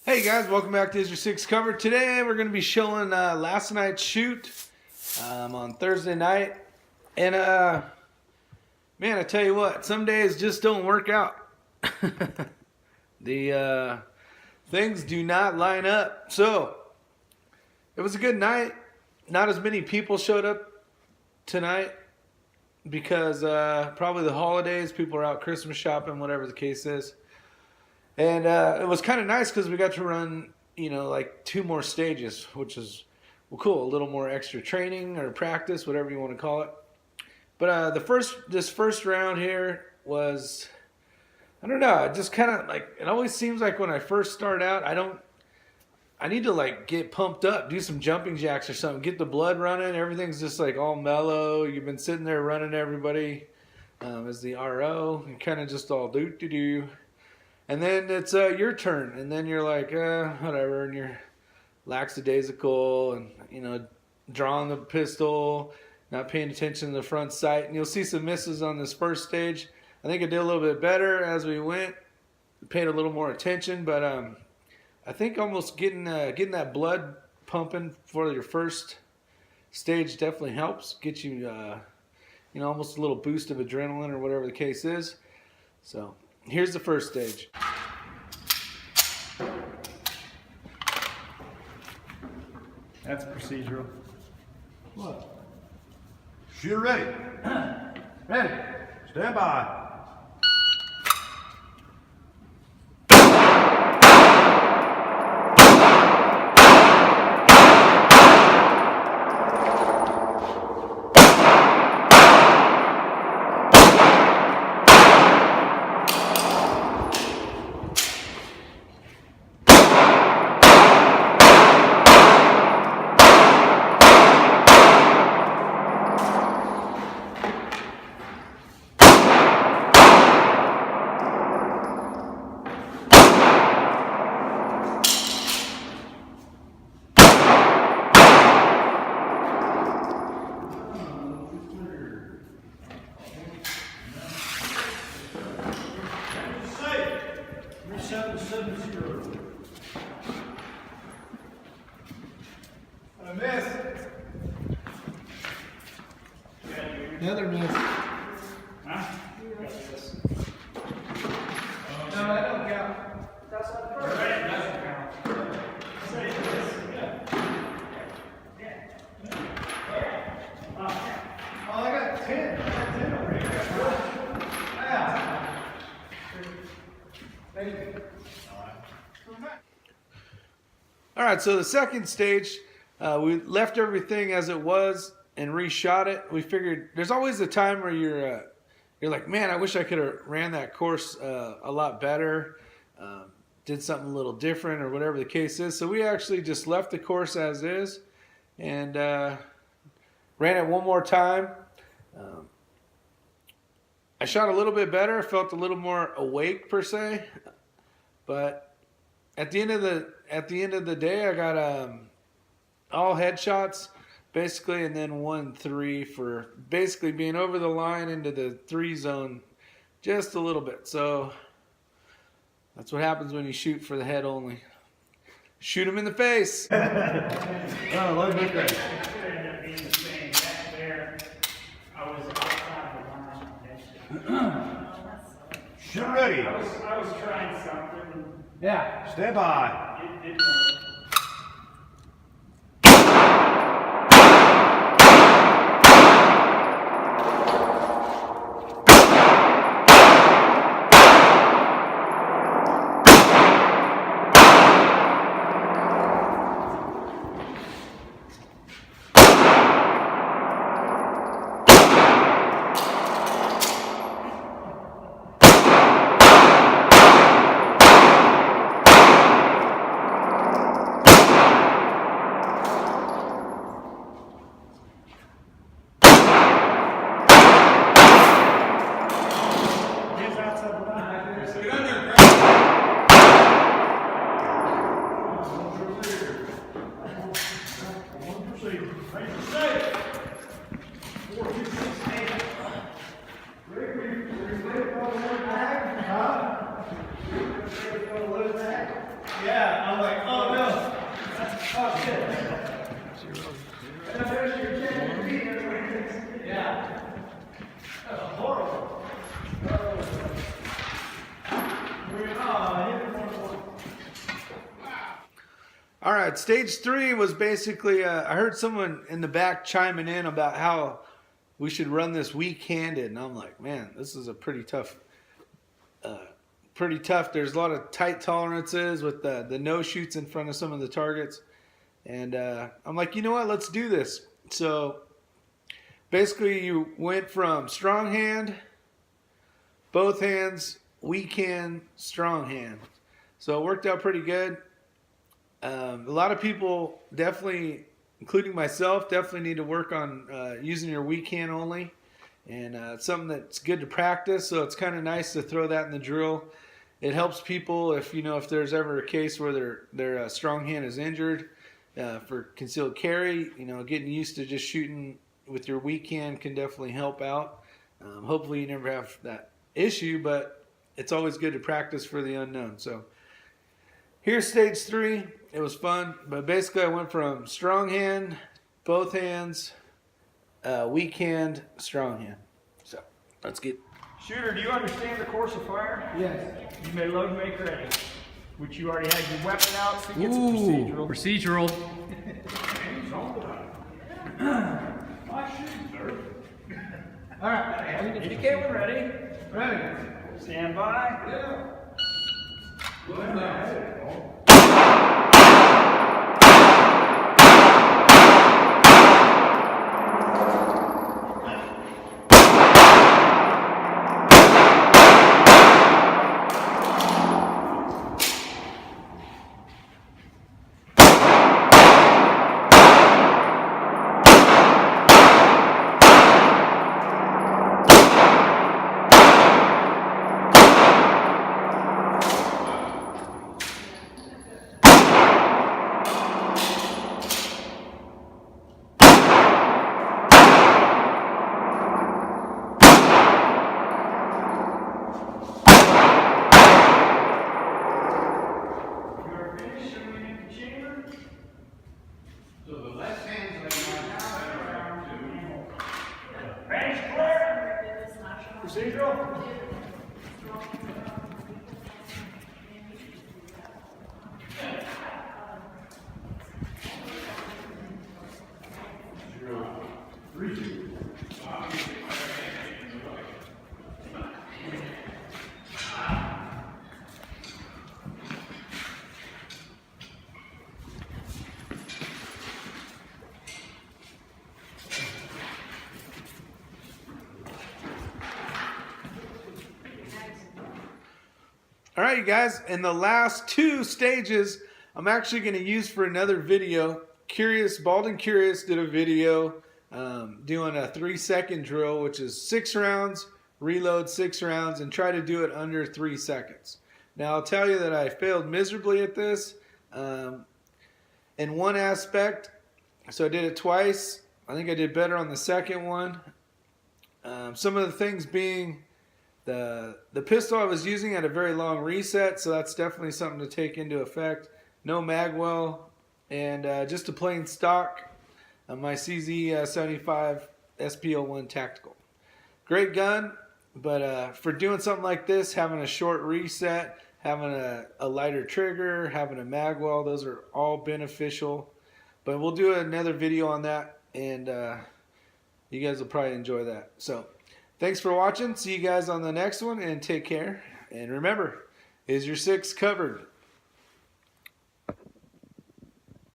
Hey guys, welcome back to Is Your Six Covered. Today we're going to be showing last night's shoot on Thursday night. And man, I tell you what, some days just don't work out. The things do not line up. So it was a good night. Not as many people showed up tonight because probably the holidays, people are out Christmas shopping, whatever the case is. And it was kind of nice because we got to run, like 2 more stages, which is, well, cool. A little more extra training or practice, whatever you want to call it. But this first round here was, I don't know, it just kind of like, it always seems like when I first start out, I need to like get pumped up, do some jumping jacks or something, get the blood running. Everything's just like all mellow. You've been sitting there running everybody as the RO. You're kind of just all do-do-do. And then it's your turn, and then you're like, whatever, and you're lackadaisical and, drawing the pistol, not paying attention to the front sight. And you'll see some misses on this first stage. I think I did a little bit better as we went, paid a little more attention, but I think almost getting that blood pumping for your first stage definitely helps, get you, almost a little boost of adrenaline or whatever the case is. So here's the first stage. That's procedural. What? Shooter ready. Ready. Stand by. A miss. Another miss. Huh? No, that don't count. That's not the first. Right, it doesn't count. Say this. Oh, I got 10. I got 10 over here. Yeah. Thank you. All right, so the second stage, we left everything as it was and reshot it. We figured there's always a time where you're like, man, I wish I could have ran that course a lot better, did something a little different or whatever the case is. So we actually just left the course as is and ran it one more time. I shot a little bit better, felt a little more awake per se, but at the end of the day, I got all headshots basically, and then 1-3 for basically being over the line into the 3 zone just a little bit. So that's what happens when you shoot for the head only. Shoot him in the face. Oh, look at that. It could end up being the same. Back there, I was outside the line. Shooter ready. I was trying something. Yeah. Stand by. It didn't work. I'm like, oh no. Oh shit. Yeah. That's horrible. All right, stage 3 was basically, I heard someone in the back chiming in about how we should run this weak-handed, and I'm like, man, this is a pretty tough. There's a lot of tight tolerances with the no shoots in front of some of the targets, and I'm like, you know what? Let's do this. So basically, you went from strong hand, both hands, weak hand, strong hand. So it worked out pretty good. A lot of people definitely, including myself, definitely need to work on using your weak hand only. And it's something that's good to practice, so it's kind of nice to throw that in the drill. It helps people if there's ever a case where their strong hand is injured for concealed carry. Getting used to just shooting with your weak hand can definitely help out. Hopefully you never have that issue, but it's always good to practice for the unknown. So here's stage 3. It was fun, but basically I went from strong hand, both hands, weak hand, strong hand. So let's get. Shooter, do you understand the course of fire? Yes. You may load and make ready. Which you already had your weapon out, so it gets Procedural. My shooting, sir. All right. Indicate when ready. Ready. Stand by. Yeah. Procedural. All right, you guys, in the last 2 stages, I'm actually going to use for another video. Bald and Curious did a video doing a 3-second drill, which is 6 rounds, reload 6 rounds, and try to do it under 3 seconds. Now, I'll tell you that I failed miserably at this in one aspect. So I did it twice. I think I did better on the second one. Some of the things being the pistol I was using had a very long reset, so that's definitely something to take into effect. No magwell, and just a plain stock my CZ75 SP01 Tactical. Great gun, but for doing something like this, having a short reset, having a lighter trigger, having a magwell, those are all beneficial. But we'll do another video on that, and you guys will probably enjoy that. So thanks for watching. See you guys on the next one, and take care. And remember, is your 6 covered?